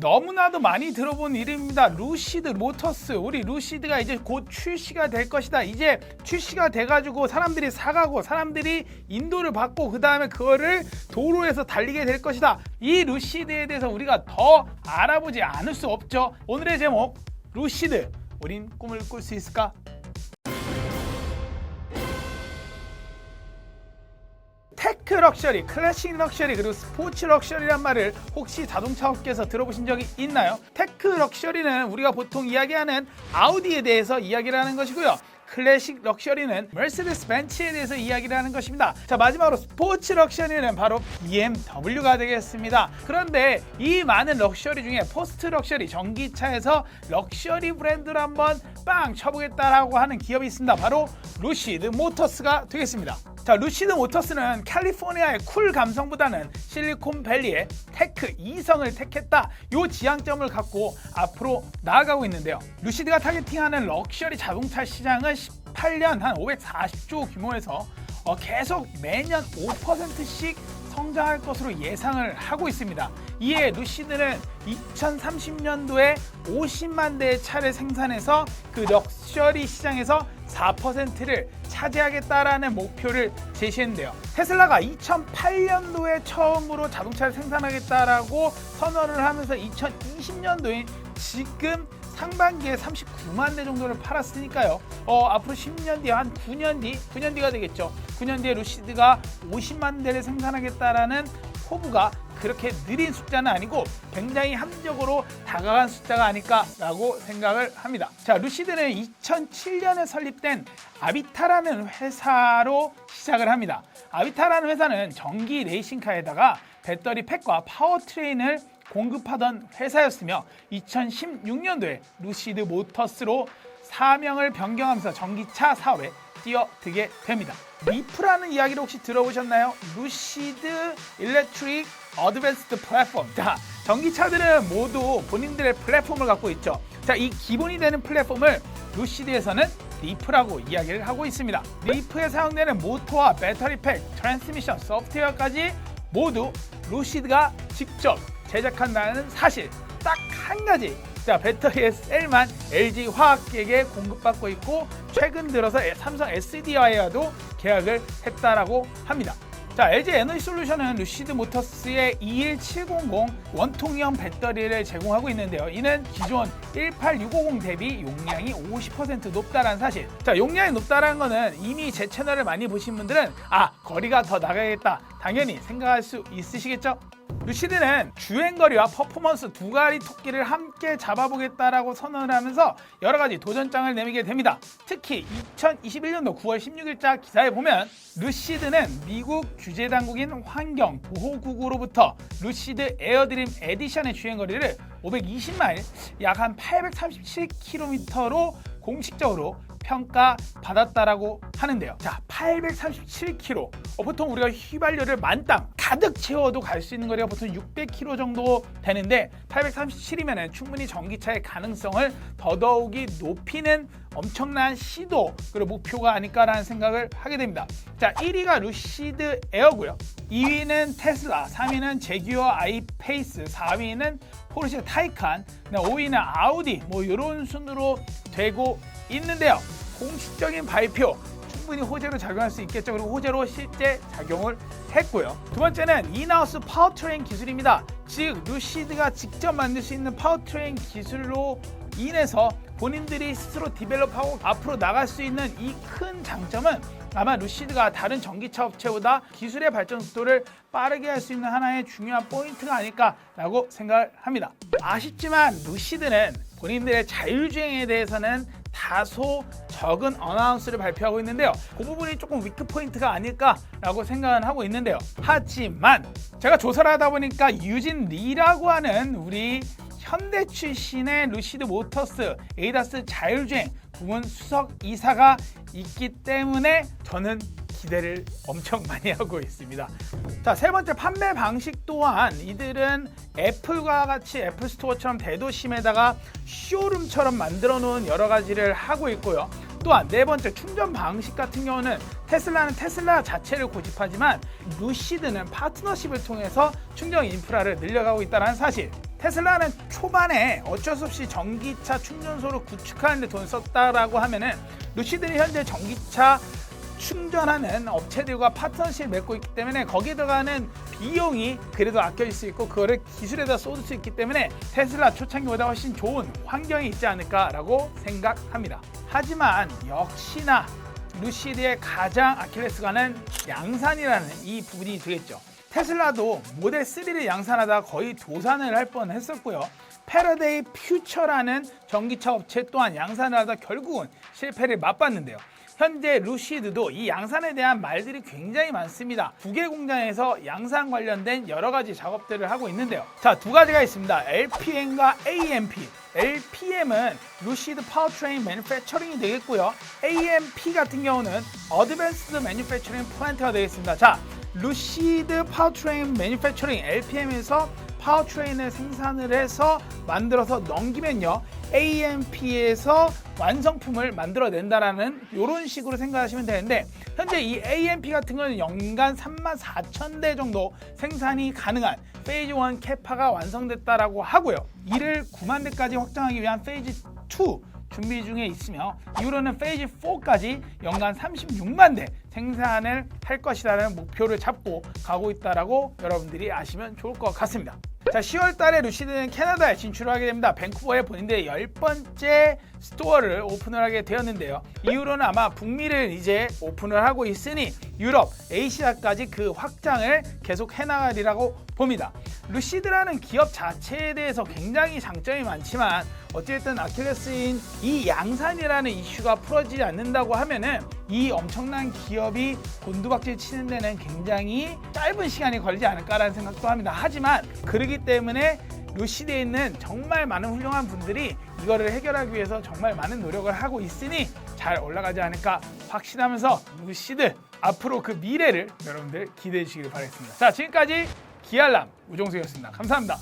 너무나도 많이 들어본 이름입니다. 루시드 모터스. 우리 루시드가 이제 곧 출시가 될 것이다. 이제 출시가 돼가지고 사람들이 사가고 사람들이 인도를 받고 그 다음에 그거를 도로에서 달리게 될 것이다. 이 루시드에 대해서 우리가 더 알아보지 않을 수 없죠. 오늘의 제목, 루시드. 우린 꿈을 꿀 수 있을까? 테크 럭셔리, 클래식 럭셔리, 그리고 스포츠 럭셔리란 말을 혹시 자동차 업계에서 들어보신 적이 있나요? 테크 럭셔리는 우리가 보통 이야기하는 아우디에 대해서 이야기를 하는 것이고요. 클래식 럭셔리는 머세디스 벤츠에 대해서 이야기를 하는 것입니다. 자, 마지막으로 스포츠 럭셔리는 바로 BMW가 되겠습니다. 그런데 이 많은 럭셔리 중에 포스트 럭셔리, 전기차에서 럭셔리 브랜드로 한번 빵 쳐보겠다라고 하는 기업이 있습니다. 바로 루시드 모터스가 되겠습니다. 자, 루시드 모터스는 캘리포니아의 쿨 감성보다는 실리콘밸리의 테크 이성을 택했다. 이 지향점을 갖고 앞으로 나아가고 있는데요. 루시드가 타겟팅하는 럭셔리 자동차 시장은 18년 한 540조 규모에서 계속 매년 5%씩 성장할 것으로 예상을 하고 있습니다. 이에 루시드는 2030년도에 50만 대의 차를 생산해서 그 럭셔리 시장에서 4%를 차지하겠다라는 목표를 제시했는데요. 테슬라가 2008년도에 처음으로 자동차를 생산하겠다라고 선언을 하면서 2020년도인 지금 상반기에 39만 대 정도를 팔았으니까요. 앞으로 10년 뒤에 한 9년 뒤가 되겠죠. 9년 뒤에 루시드가 50만 대를 생산하겠다라는 포부가 그렇게 느린 숫자는 아니고 굉장히 합리적으로 다가간 숫자가 아닐까라고 생각을 합니다. 자, 루시드는 2007년에 설립된 아비타라는 회사로 시작을 합니다. 아비타라는 회사는 전기 레이싱카에다가 배터리 팩과 파워트레인을 공급하던 회사였으며 2016년도에 루시드 모터스로 사명을 변경하면서 전기차 사업에 뛰어들게 됩니다. 리프라는 이야기를 혹시 들어보셨나요? 루시드 일렉트릭 어드밴스드 플랫폼. 자, 전기차들은 모두 본인들의 플랫폼을 갖고 있죠. 자, 이 기본이 되는 플랫폼을 루시드에서는 리프라고 이야기를 하고 있습니다. 리프에 사용되는 모터와 배터리 팩, 트랜스미션, 소프트웨어까지 모두 루시드가 직접 제작한다는 사실. 딱 한 가지. 자, 배터리의 셀만 LG 화학에게 공급받고 있고 최근 들어서 삼성 SDI와도 계약을 했다라고 합니다. 자, LG 에너지 솔루션은 루시드 모터스의 21700 원통형 배터리를 제공하고 있는데요. 이는 기존 18650 대비 용량이 50% 높다라는 사실. 자, 용량이 높다라는 거는 이미 제 채널을 많이 보신 분들은 거리가 더 나가겠다 당연히 생각할 수 있으시겠죠? 루시드는 주행거리와 퍼포먼스 두 가지 토끼를 함께 잡아보겠다라고 선언을 하면서 여러 가지 도전장을 내밀게 됩니다. 특히 2021년도 9월 16일자 기사에 보면 루시드는 미국 규제당국인 환경보호국으로부터 루시드 에어드림 에디션의 주행거리를 520마일, 약 한 837km로 공식적으로 평가받았다라고 하는데요. 자, 837km. 보통 우리가 휘발유를 만땅 가득 채워도 갈 수 있는 거리가 보통 600km 정도 되는데 837이면 충분히 전기차의 가능성을 더더욱이 높이는 엄청난 시도 그리고 목표가 아닐까라는 생각을 하게 됩니다. 자, 1위가 루시드 에어고요. 2위는 테슬라, 3위는 제규어 아이페이스, 4위는 포르쉐 타이칸, 5위는 아우디 이런 순으로 되고 있는데요. 공식적인 발표 충분히 호재로 작용할 수 있겠죠. 그리고 호재로 실제 작용을 했고요. 두 번째는 인하우스 파워트레인 기술입니다. 즉 루시드가 직접 만들 수 있는 파워트레인 기술로 인해서 본인들이 스스로 디벨롭하고 앞으로 나갈 수 있는 이 큰 장점은 아마 루시드가 다른 전기차 업체보다 기술의 발전 속도를 빠르게 할 수 있는 하나의 중요한 포인트가 아닐까라고 생각을 합니다. 아쉽지만 루시드는 본인들의 자율주행에 대해서는 다소 적은 어나운스를 발표하고 있는데요. 그 부분이 조금 위크 포인트가 아닐까라고 생각은 하고 있는데요. 하지만 제가 조사를 하다 보니까 유진 리라고 하는 우리 현대 출신의 루시드 모터스 에이다스 자율주행 부문 수석 이사가 있기 때문에 저는 기대를 엄청 많이 하고 있습니다. 자, 세 번째 판매 방식 또한 이들은 애플과 같이 애플 스토어처럼 대도심에다가 쇼룸처럼 만들어 놓은 여러 가지를 하고 있고요. 또한 네 번째 충전 방식 같은 경우는 테슬라는 테슬라 자체를 고집하지만 루시드는 파트너십을 통해서 충전 인프라를 늘려가고 있다는 사실. 테슬라는 초반에 어쩔 수 없이 전기차 충전소를 구축하는 데 돈 썼다라고 하면은 루시드는 현재 전기차 충전하는 업체들과 파트너십을 맺고 있기 때문에 거기에 들어가는 비용이 그래도 아껴질 수 있고 그거를 기술에다 쏟을 수 있기 때문에 테슬라 초창기보다 훨씬 좋은 환경이 있지 않을까라고 생각합니다. 하지만 역시나 루시드의 가장 아킬레스건은 양산이라는 이 부분이 되겠죠. 테슬라도 모델 3를 양산하다 거의 도산을 할 뻔했었고요. 패러데이 퓨처라는 전기차 업체 또한 양산을 하다 결국은 실패를 맛봤는데요. 현재 루시드도 이 양산에 대한 말들이 굉장히 많습니다. 두 개 공장에서 양산 관련된 여러 가지 작업들을 하고 있는데요. 자, 두 가지가 있습니다. LPM과 AMP. LPM은 루시드 파워트레인 매니팩처링이 되겠고요. AMP 같은 경우는 어드밴스드 매니팩처링 플랜트가 되겠습니다. 자, 루시드 파워트레인 매니팩처링 LPM에서 파워트레인을 생산을 해서 만들어서 넘기면요, AMP에서 완성품을 만들어낸다라는 이런 식으로 생각하시면 되는데, 현재 이 AMP 같은 경우는 연간 34,000대 정도 생산이 가능한 페이즈 1 캐파가 완성됐다라고 하고요. 이를 9만 대까지 확장하기 위한 페이즈 2 준비 중에 있으며, 이후로는 페이즈 4까지 연간 36만 대 생산을 할 것이라는 목표를 잡고 가고 있다라고 여러분들이 아시면 좋을 것 같습니다. 자, 10월 달에 루시드는 캐나다에 진출을 하게 됩니다. 밴쿠버에 본인들의 10번째 스토어를 오픈을 하게 되었는데요. 이후로는 아마 북미를 이제 오픈을 하고 있으니 유럽, 아시아까지 그 확장을 계속 해나가리라고 봅니다. 루시드라는 기업 자체에 대해서 굉장히 장점이 많지만 어쨌든 아킬레스인 이 양산이라는 이슈가 풀어지지 않는다고 하면은 이 엄청난 기업이 곤두박질 치는 데는 굉장히 짧은 시간이 걸리지 않을까라는 생각도 합니다. 하지만 그러기 때문에 루시드에 있는 정말 많은 훌륭한 분들이 이거를 해결하기 위해서 정말 많은 노력을 하고 있으니 잘 올라가지 않을까 확신하면서 루시드 앞으로 그 미래를 여러분들 기대해 주시길 바라겠습니다. 자, 지금까지 기알람 우종석이었습니다. 감사합니다.